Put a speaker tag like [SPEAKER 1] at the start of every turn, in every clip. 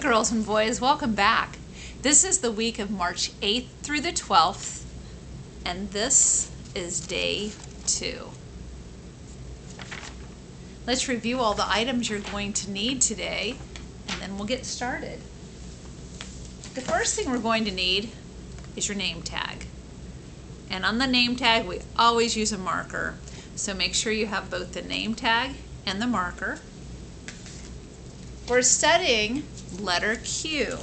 [SPEAKER 1] girls and boys, welcome back. This is the week of March 8th through the 12th, and this is day 2. Let's review all the items you're going to need today, and then we'll get started. The first thing we're going to need is your name tag. And on the name tag, we always use a marker. So make sure you have both the name tag and the marker. We're studying letter Q.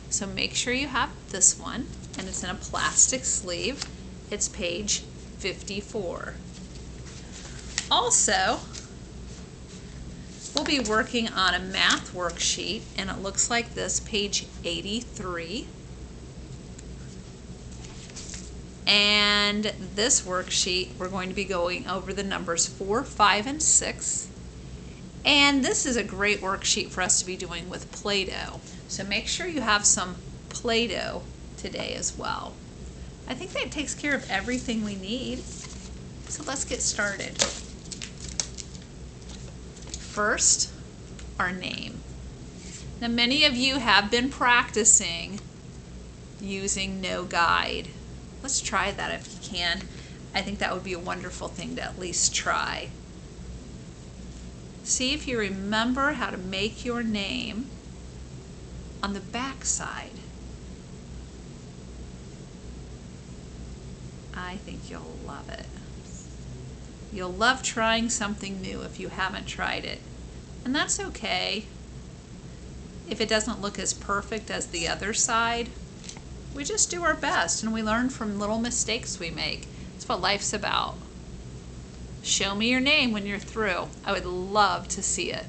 [SPEAKER 1] So make sure you have this one, and it's in a plastic sleeve. It's page 54. Also, we'll be working on a math worksheet, and it looks like this, page 83. And this worksheet, we're going to be going over the numbers 4, 5, and 6. And this is a great worksheet for us to be doing with Play-Doh. So make sure you have some Play-Doh today as well. I think that takes care of everything we need. So let's get started. First, our name. Now many of you have been practicing using no guide. Let's try that if you can. I think that would be a wonderful thing to at least try. See if you remember how to make your name on the back side. I think you'll love it. You'll love trying something new if you haven't tried it. And that's okay. If it doesn't look as perfect as the other side, we just do our best and we learn from little mistakes we make. That's what life's about. Show me your name when you're through. I would love to see it.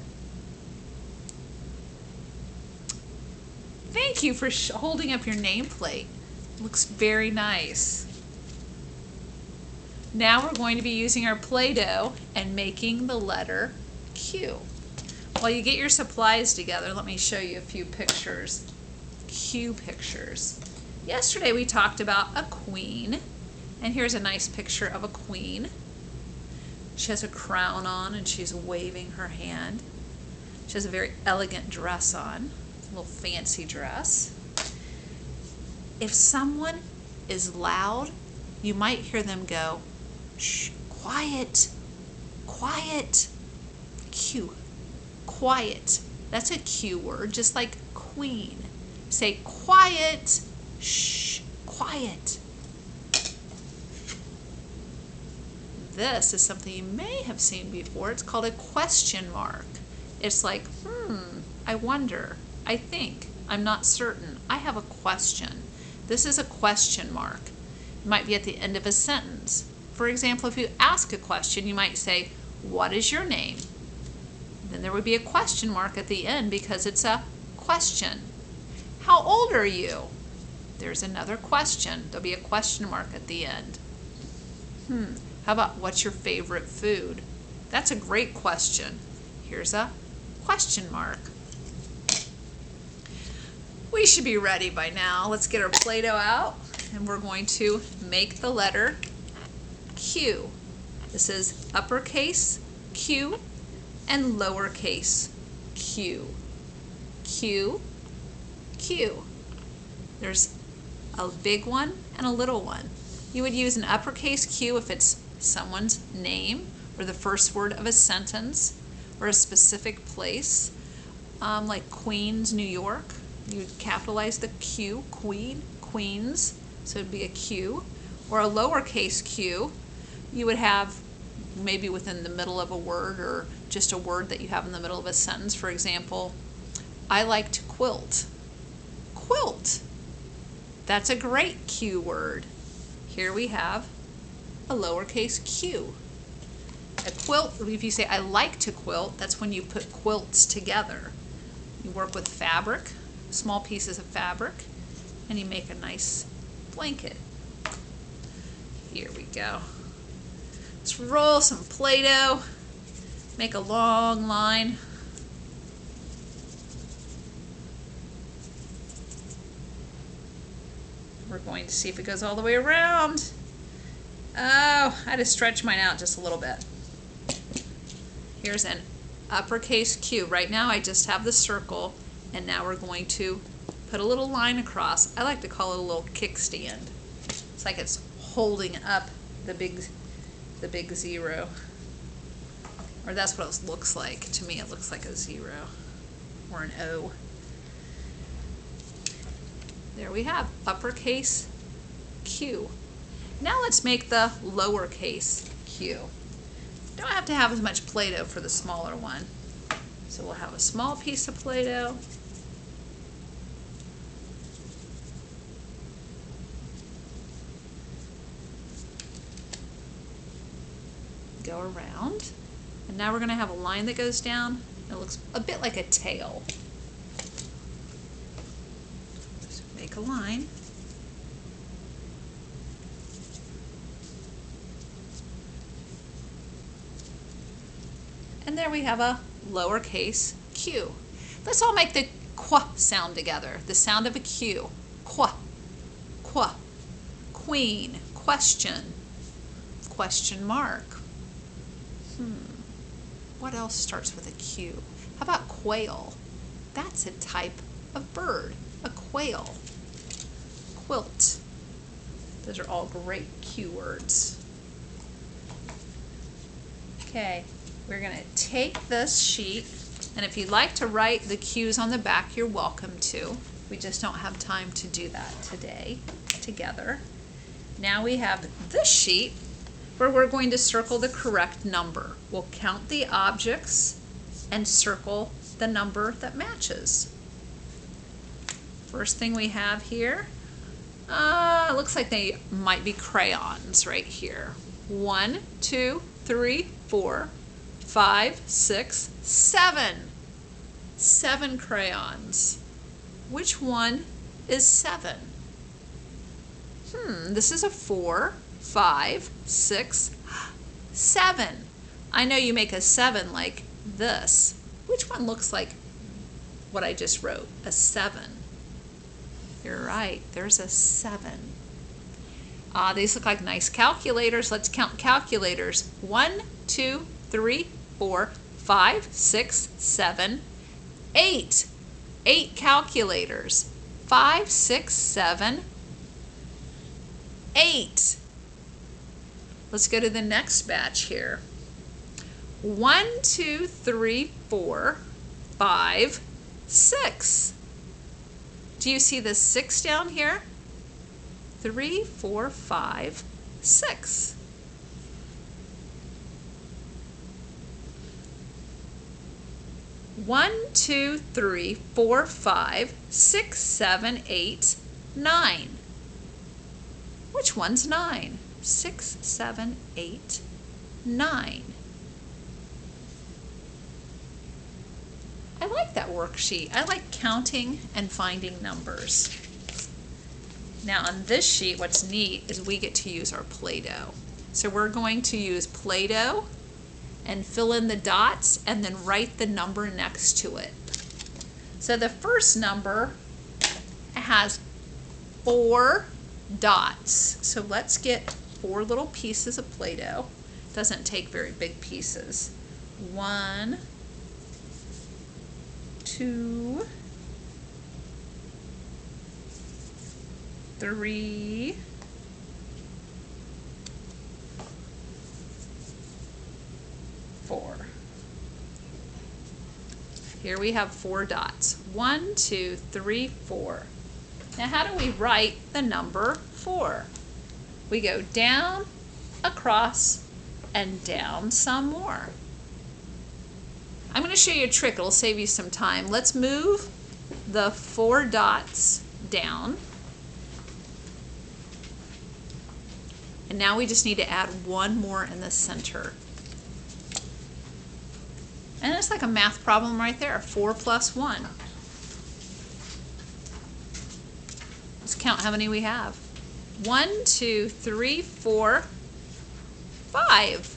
[SPEAKER 1] Thank you for holding up your nameplate. Looks very nice. Now we're going to be using our Play-Doh and making the letter Q. While you get your supplies together, let me show you a few pictures. Q pictures. Yesterday we talked about a queen, and here's a nice picture of a queen. She has a crown on and she's waving her hand. She has a very elegant dress on, a little fancy dress. If someone is loud, you might hear them go, shh, quiet, quiet. Q, quiet. That's a Q word, just like queen. Say quiet, shh, quiet. This is something you may have seen before. It's called a question mark. It's like, I wonder, I think, I'm not certain, I have a question. This is a question mark. It might be at the end of a sentence. For example, if you ask a question, you might say, what is your name? Then there would be a question mark at the end because it's a question. How old are you? There's another question. There'll be a question mark at the end. How about what's your favorite food? That's a great question. Here's a question mark. We should be ready by now. Let's get our Play-Doh out and we're going to make the letter Q. This is uppercase Q and lowercase q. Q, Q. There's a big one and a little one. You would use an uppercase Q if it's someone's name or the first word of a sentence or a specific place, like Queens, New York. You would capitalize the Q, Queen, Queens, so it'd be a Q. Or a lowercase q, you would have maybe within the middle of a word or just a word that you have in the middle of a sentence. For example, I like to quilt. Quilt. That's a great Q word. Here we have a lowercase q. A quilt, if you say I like to quilt, that's when you put quilts together. You work with fabric, small pieces of fabric, and you make a nice blanket. Here we go. Let's roll some Play-Doh, make a long line. We're going to see if it goes all the way around. Oh, I had to stretch mine out just a little bit. Here's an uppercase Q. Right now I just have the circle, and now we're going to put a little line across. I like to call it a little kickstand. It's like it's holding up the big zero. Or that's what it looks like. To me it looks like a zero or an O. There we have uppercase Q. Now let's make the lowercase q. Don't have to have as much Play-Doh for the smaller one. So we'll have a small piece of Play-Doh. Go around. And now we're going to have a line that goes down. It looks a bit like a tail. So make a line. And there we have a lowercase q. Let's all make the qu sound together. The sound of a q. Qu, qu. Queen, question, question mark. What else starts with a Q? How about quail? That's a type of bird, a quail. Quilt. Those are all great Q words. Okay, we're going to take this sheet, and if you'd like to write the Q's on the back, you're welcome to. We just don't have time to do that today together. Now we have this sheet where we're going to circle the correct number. We'll count the objects and circle the number that matches. First thing we have here, it looks like they might be crayons right here. 1, 2, 3, 4, 5, 6, 7. 7 crayons. Which one is 7? This is a 4, 5, 6, 7. I know you make a 7 like this. Which one looks like what I just wrote? A 7. You're right, there's a 7. These look like nice calculators. Let's count calculators. 1, 2, 3, 4, 5, 6, 7, 8. 8 calculators. 5, 6, 7, 8. Let's go to the next batch here. 1, 2, 3, 4, 5, 6. Do you see the 6 down here? 3, 4, 5, 6. One, 2, 3, 4, 5, 6, 7, 8, 9. Which one's 9? 6, 7, 8, 9. I like that worksheet. I like counting and finding numbers. Now on this sheet, what's neat is we get to use our Play-Doh. So we're going to use Play-Doh and fill in the dots and then write the number next to it. So the first number has 4 dots. So let's get 4 little pieces of Play-Doh. Doesn't take very big pieces. 1, 2, 3, 4. Here we have 4 dots. 1, 2, 3, 4. Now how do we write the number 4? We go down, across, and down some more. I'm going to show you a trick. It'll save you some time. Let's move the 4 dots down. And now we just need to add 1 more in the center. And it's like a math problem right there. 4 plus 1. Let's count how many we have. 1, 2, 3, 4, 5.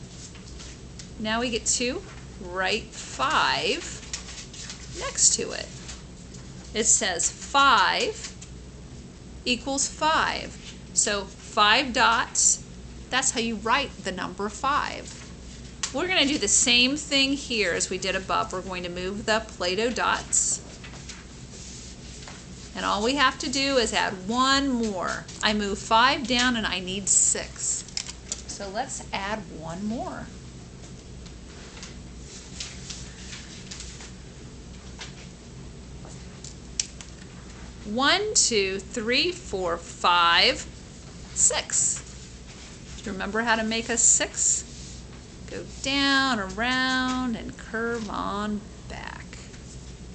[SPEAKER 1] Now we get to write 5 next to it. It says 5 equals 5. So 5 dots, that's how you write the number 5. We're going to do the same thing here as we did above. We're going to move the Play-Doh dots. And all we have to do is add one more. I move 5 down and I need 6. So let's add one more. One, 2, 3, 4, 5, 6. Do you remember how to make a 6? Go down, around, and curve on back.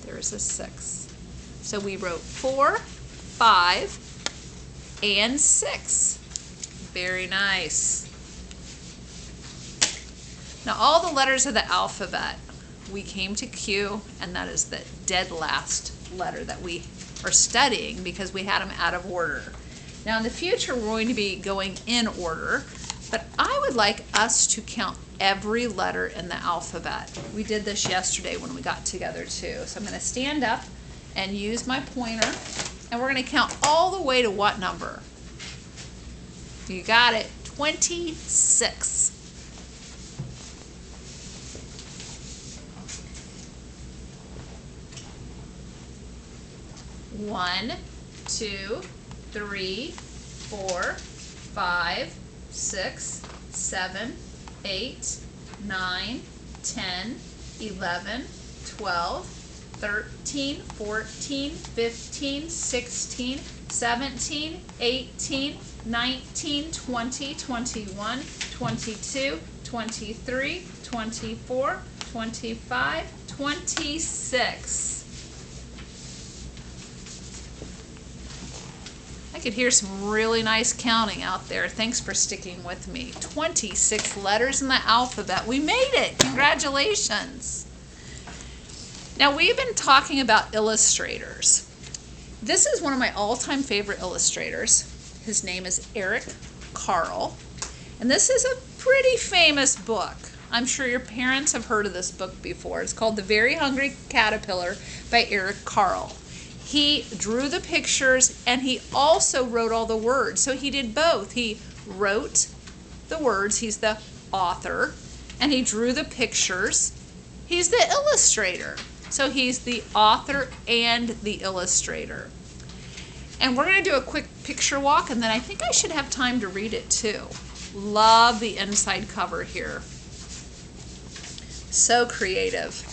[SPEAKER 1] There's a 6. So we wrote 4, 5, and 6. Very nice. Now all the letters of the alphabet, we came to Q, and that is the dead last letter that we are studying because we had them out of order. Now in the future we're going to be going in order, but I would like us to count every letter in the alphabet. We did this yesterday when we got together too. So I'm going to stand up and use my pointer, and we're going to count all the way to what number? You got it, 26. One, 2, 3, 4, 5, 6, 7, 8, 9, 10, 11, 12, 13, 14, 15, 16, 17, 18, 19, 20, 21, 22, 23, 24, 25, 26. I could hear some really nice counting out there. Thanks for sticking with me. 26 letters in the alphabet. We made it. Congratulations. Now we've been talking about illustrators. This is one of my all-time favorite illustrators. His name is Carle. And this is a pretty famous book. I'm sure your parents have heard of this book before. It's called The Very Hungry Caterpillar by Carle. He drew the pictures and he also wrote all the words. So he did both. He wrote the words, he's the author, and he drew the pictures. He's the illustrator. So he's the author and the illustrator. And we're going to do a quick picture walk, and then I think I should have time to read it too. Love the inside cover here. So creative.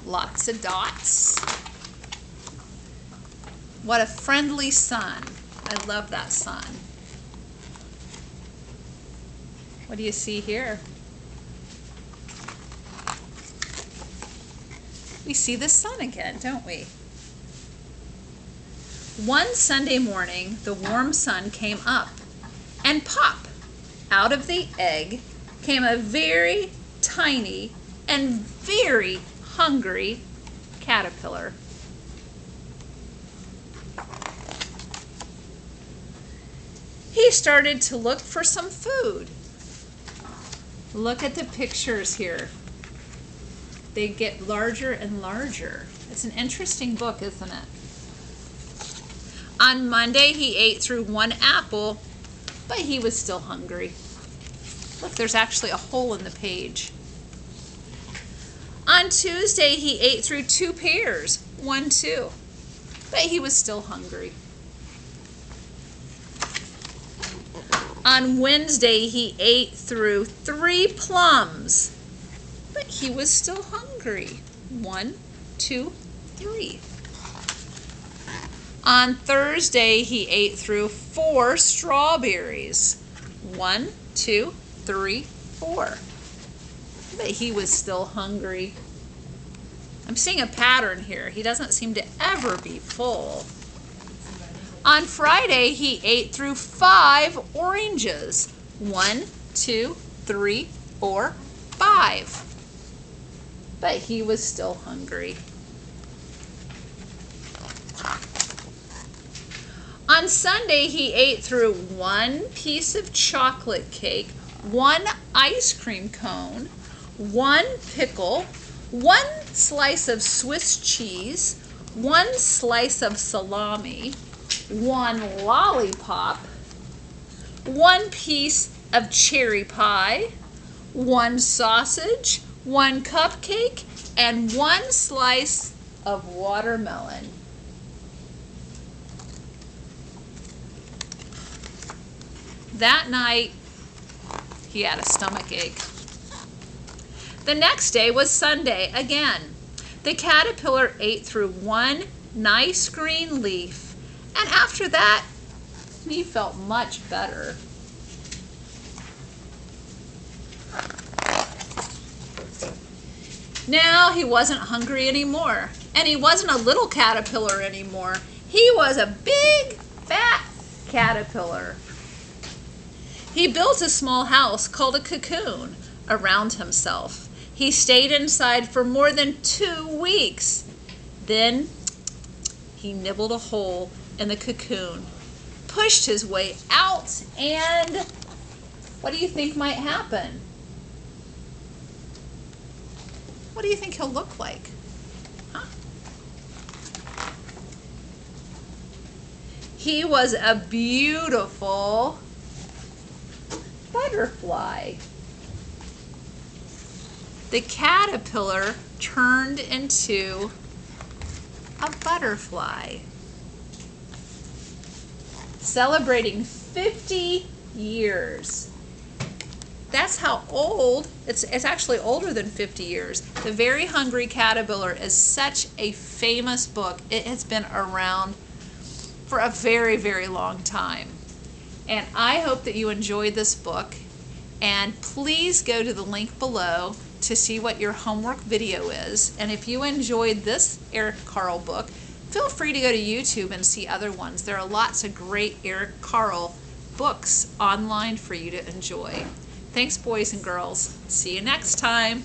[SPEAKER 1] Lots of dots. What a friendly sun. I love that sun. What do you see here? We see the sun again, don't we? One Sunday morning, the warm sun came up, and pop, out of the egg came a very tiny and very hungry caterpillar. He started to look for some food. Look at the pictures here. They get larger and larger. It's an interesting book, isn't it? On Monday, he ate through one apple, but he was still hungry. Look, there's actually a hole in the page. On Tuesday, he ate through 2 pears, 1, 2, but he was still hungry. On Wednesday, he ate through 3 plums, but he was still hungry. 1, 2, 3. On Thursday, he ate through 4 strawberries. 1, 2, 3, 4. But he was still hungry. I'm seeing a pattern here. He doesn't seem to ever be full. On Friday, he ate through 5 oranges. 1, 2, 3, 4, 5. But he was still hungry. On Sunday, he ate through 1 piece of chocolate cake, 1 ice cream cone, 1 pickle, 1 slice of Swiss cheese, 1 slice of salami, 1 lollipop, 1 piece of cherry pie, 1 sausage, 1 cupcake, and 1 slice of watermelon. That night, he had a stomach ache. The next day was Sunday again. The caterpillar ate through 1 nice green leaf, and after that, he felt much better. Now he wasn't hungry anymore, and he wasn't a little caterpillar anymore. He was a big, fat caterpillar. He built a small house called a cocoon around himself. He stayed inside for more than 2 weeks. Then he nibbled a hole in the cocoon, pushed his way out, and what do you think might happen? What do you think he'll look like? Huh? He was a beautiful butterfly. The caterpillar turned into a butterfly, celebrating 50 years. That's how old, it's actually older than 50 years. The Very Hungry Caterpillar is such a famous book. It has been around for a very, very long time. And I hope that you enjoyed this book. And please go to the link below to see what your homework video is. And if you enjoyed this Eric Carle book, feel free to go to YouTube and see other ones. There are lots of great Eric Carle books online for you to enjoy. Thanks, boys and girls. See you next time.